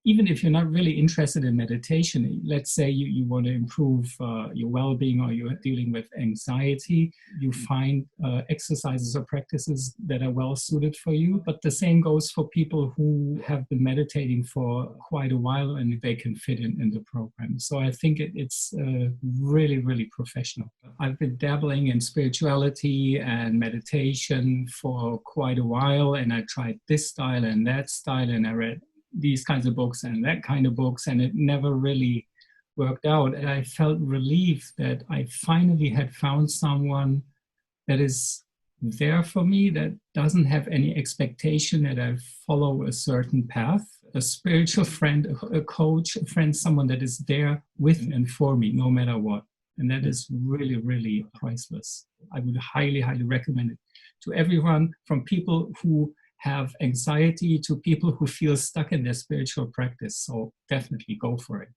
even if you're not really interested in meditation, let's say you want to improve your well-being or you're dealing with anxiety, you find exercises or practices that are well suited for you. But the same goes for people who have been meditating for quite a while and they can fit in the program. So I think it's really, really professional. I've been dabbling in spirituality and meditation for quite a while, and I tried this style and that style, and I read these kinds of books and that kind of books, and it never really worked out. And I felt relieved that I finally had found someone that is there for me, that doesn't have any expectation that I follow a certain path. A spiritual friend, a coach, a friend, someone that is there with and for me, no matter what. And that is really, really priceless. I would highly, highly recommend it to everyone, from people who have anxiety to people who feel stuck in their spiritual practice. So definitely go for it.